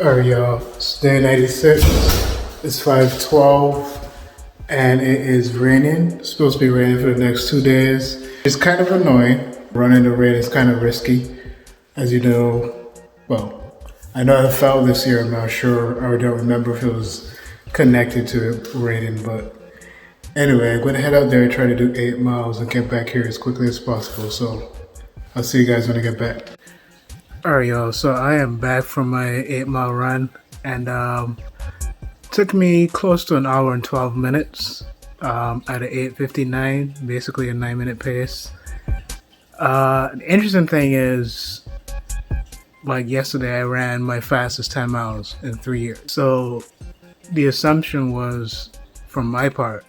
Alright, y'all. It's day 96. It's 5:12, and it is raining. It's supposed to be raining for the next 2 days. It's kind of annoying. Running in the rain is kind of risky, as you know. Well, I know I fell this year. I'm not sure. I don't remember if it was connected to it raining, but anyway, I'm gonna head out there and try to do 8 miles and get back here as quickly as possible. So I'll see you guys when I get back. Alright, y'all, so I am back from my 8-mile run, and took me close to an hour and 12 minutes at an 8:59, basically a 9-minute pace. The interesting thing is, like yesterday, I ran my fastest 10 miles in 3 years. So the assumption was, from my part,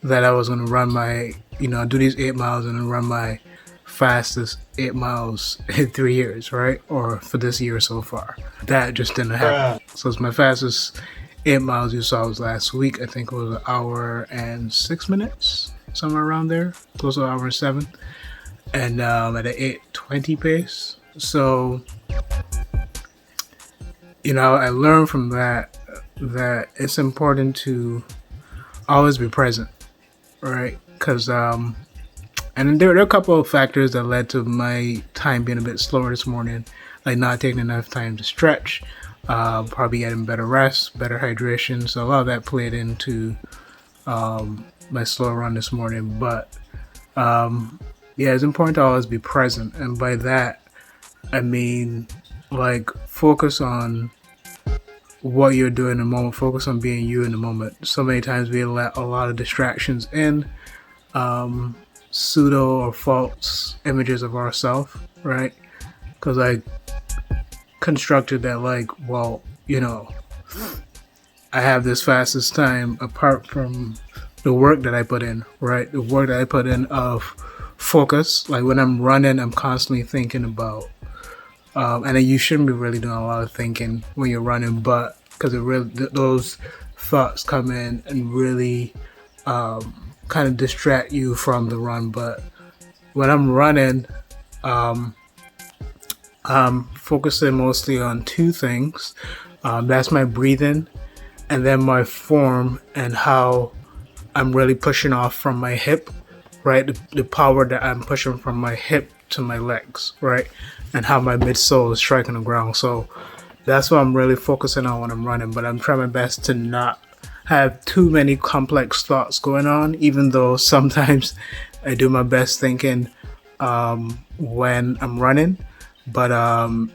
that I was going to run my, do these 8 miles and then run my fastest 8 miles in 3 years, right? Or for this year so far. That just didn't happen. So it's my fastest 8 miles you saw was last week. I think it was an hour and 6 minutes, somewhere around there, close to an hour and 7. And at an 8:20 pace. So, I learned from that it's important to always be present, right? Because and there are a couple of factors that led to my time being a bit slower this morning, like not taking enough time to stretch, probably getting better rest, better hydration. So a lot of that played into my slow run this morning. But it's important to always be present. And by that, I mean, like, focus on what you're doing in the moment, focus on being you in the moment. So many times we let a lot of distractions in, pseudo or false images of ourselves, right? Because I constructed that, like, well, I have this fastest time apart from the work that I put in, right? The work that I put in of focus. Like when I'm running, I'm constantly thinking about, and then you shouldn't be really doing a lot of thinking when you're running, but because it really, those thoughts come in and really kind of distract you from the run. But when I'm running, I'm focusing mostly on two things. That's my breathing, and then my form and how I'm really pushing off from my hip, right? The power that I'm pushing from my hip to my legs, right? And how my midsole is striking the ground. So that's what I'm really focusing on when I'm running. But I'm trying my best to not have too many complex thoughts going on, even though sometimes I do my best thinking when I'm running. But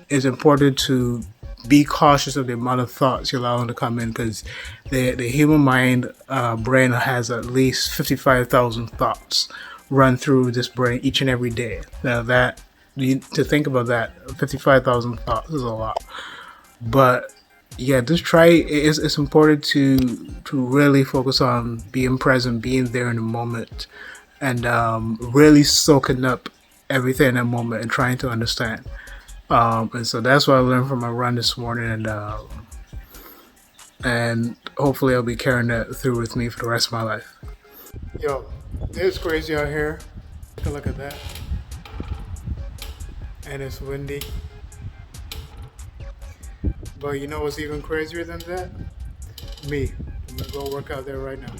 it's important to be cautious of the amount of thoughts you're allowing to come in, because the human mind brain has at least 55,000 thoughts run through this brain each and every day. Now to think about that, 55,000 thoughts is a lot. But yeah, just try. It's important to really focus on being present, being there in the moment, and really soaking up everything in that moment and trying to understand. And so that's what I learned from my run this morning, and hopefully I'll be carrying that through with me for the rest of my life. Yo, it's crazy out here. Take a look at that. And it's windy. But you know what's even crazier than that? Me. I'm gonna go work out there right now.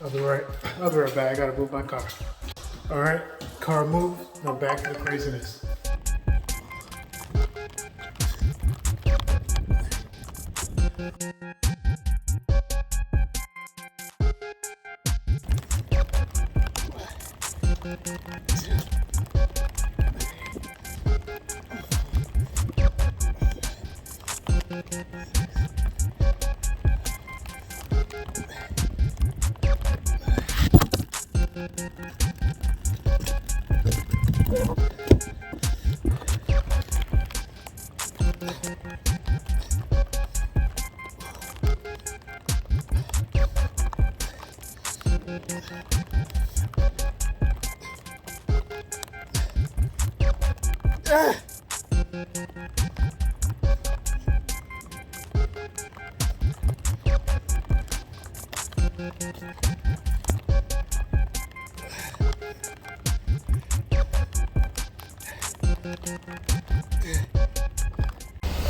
I'll be right back. I gotta move my car. All right, car moved. Now back to the craziness.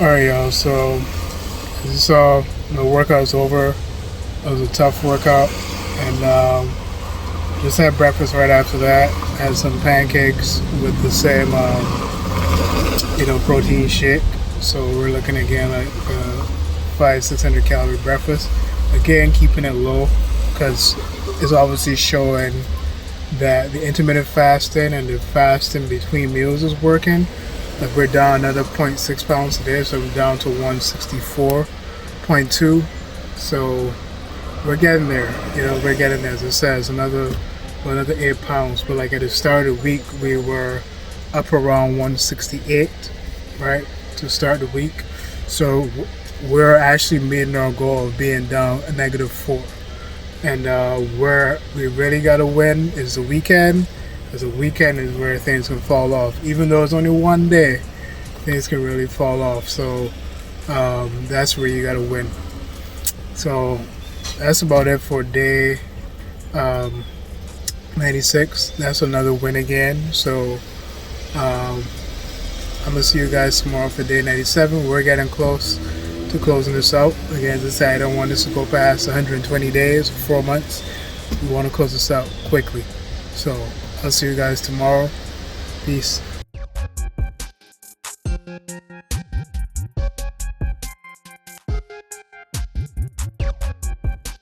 Alright, y'all, so as you saw, the workout's over. It was a tough workout, and just had breakfast right after that. Had some pancakes with the same, protein shake. So we're looking again like 500-600 calorie breakfast. Again, keeping it low because it's obviously showing that the intermittent fasting and the fasting between meals is working. Like we're down another 0.6 pounds today, so we're down to 164.2. So we're getting there. We're getting there. As it says, another 8 pounds. But like at the start of the week, we were up around 168, right, to start the week. So we're actually meeting our goal of being down a -4. And where we really got to win is the weekend. Because the weekend is where things can fall off. Even though it's only one day, things can really fall off. So that's where you got to win. So that's about it for day 96. That's another win again. So I'm going to see you guys tomorrow for day 97. We're getting close to closing this out. Again, as I said, I don't want this to go past 120 days, 4 months. We want to close this out quickly. So I'll see you guys tomorrow. Peace.